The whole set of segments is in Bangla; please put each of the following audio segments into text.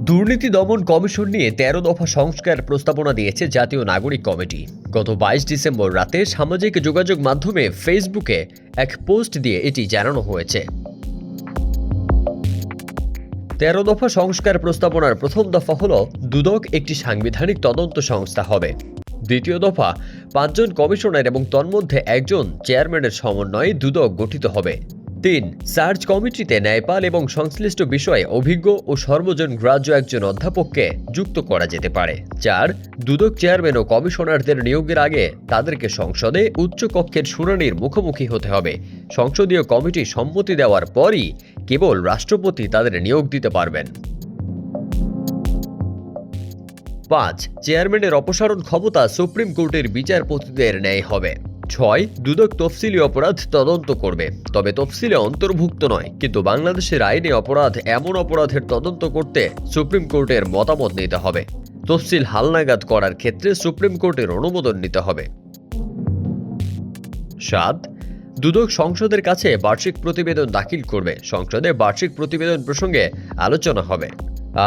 দুর্নীতি দমন কমিশন নিয়ে ১৩ দফা সংস্কার প্রস্তাবনা দিয়েছে জাতীয় নাগরিক কমিটি। গত ২২ ডিসেম্বর রাতে সামাজিক যোগাযোগ মাধ্যমে ফেসবুকে এক পোস্ট দিয়ে এটি জানানো হয়েছে। ১৩ দফা সংস্কার প্রস্তাবনার প্রথম দফা হল দুদক একটি সাংবিধানিক তদন্ত সংস্থা হবে। দ্বিতীয় দফা ৫ জন কমিশনার এবং তন্মধ্যে একজন চেয়ারম্যানের সমন্বয়ে দুদক গঠিত হবে। ৩. সার্চ কমিটিতে ন্যায়পাল এবং সংশ্লিষ্ট বিষয়ে অভিজ্ঞ ও সর্বজন গ্রাহ্য একজন অধ্যাপককে যুক্ত করা যেতে পারে। ৪. দুদক চেয়ারম্যান ও কমিশনারদের নিয়োগের আগে তাদেরকে সংসদে উচ্চ কক্ষের শুনানির মুখোমুখি হতে হবে। সংসদীয় কমিটি সম্মতি দেওয়ার পরই কেবল রাষ্ট্রপতি তাদের নিয়োগ দিতে পারবেন। ৫. চেয়ারম্যানের অপসারণ ক্ষমতা সুপ্রিম কোর্টের বিচারপতিদের ন্যায় হবে। ৬. দুদক তফসিলি অপরাধ তদন্ত করবে, তবে তফসিলে অন্তর্ভুক্ত নয়। কিন্তু বাংলাদেশের আইনে অপরাধ এমন অপরাধের তদন্ত করতে সুপ্রিম কোর্টের মতামত নিতে হবে। তফসিল হালনাগাদ করার ক্ষেত্রে সুপ্রিম কোর্টের অনুমোদন নিতে হবে। ৭. দুদক সংসদের কাছে বার্ষিক প্রতিবেদন দাখিল করবে। সংসদে বার্ষিক প্রতিবেদন প্রসঙ্গে আলোচনা হবে।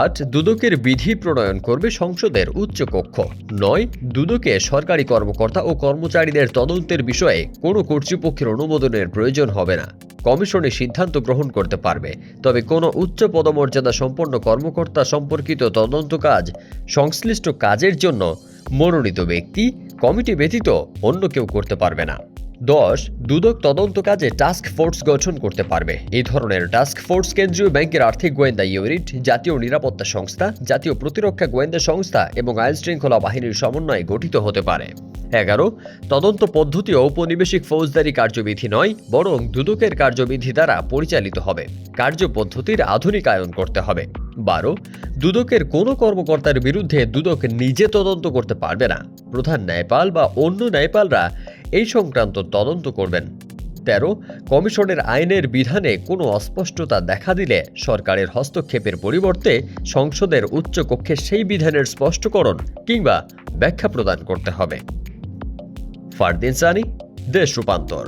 ৮. দুদকের বিধি প্রণয়ন করবে সংসদের উচ্চ কক্ষ। ৯. দুদকে সরকারি কর্মকর্তা ও কর্মচারীদের তদন্তের বিষয়ে কোনো কর্তৃপক্ষের অনুমোদনের প্রয়োজন হবে না। কমিশনে সিদ্ধান্ত গ্রহণ করতে পারবে, তবে কোনো উচ্চ পদমর্যাদা সম্পন্ন কর্মকর্তা সম্পর্কিত তদন্ত কাজ সংশ্লিষ্ট কাজের জন্য মনোনীত ব্যক্তি কমিটি ব্যতীত অন্য কেউ করতে পারবে না। ১০. দুদক তদন্ত কাজে টাস্ক ফোর্স গঠন করতে পারবে। এই ধরনের টাস্ক ফোর্স কেন্দ্রীয় ব্যাংকের আর্থিক গোয়েন্দা ইউনিট, জাতীয় নিরাপত্তা সংস্থা, জাতীয় প্রতিরক্ষা গোয়েন্দা সংস্থা এবং আইন শৃঙ্খলা বাহিনীর সমন্বয়ে গঠিত হতে পারে। ১১. তদন্ত পদ্ধতি ঔপনিবেশিক ফৌজদারি কার্যবিধি নয়, বরং দুদকের কার্যবিধি দ্বারা পরিচালিত হবে। কার্যপদ্ধতির আধুনিকায়ন করতে হবে। ১২. দুদকের কোনো কর্মকর্তার বিরুদ্ধে দুদক নিজে তদন্ত করতে পারবে না। প্রধান ন্যায়পাল বা অন্য ন্যায়পালরা এই সংক্রান্ত তদন্ত করবেন। ১৩. কমিশনের আইনের বিধানে কোনো অস্পষ্টতা দেখা দিলে সরকারের হস্তক্ষেপের পরিবর্তে সংসদের উচ্চ কক্ষে সেই বিধানের স্পষ্টকরণ কিংবা ব্যাখ্যা প্রদান করতে হবে। ফারদিন সানি, দেশ রূপান্তর।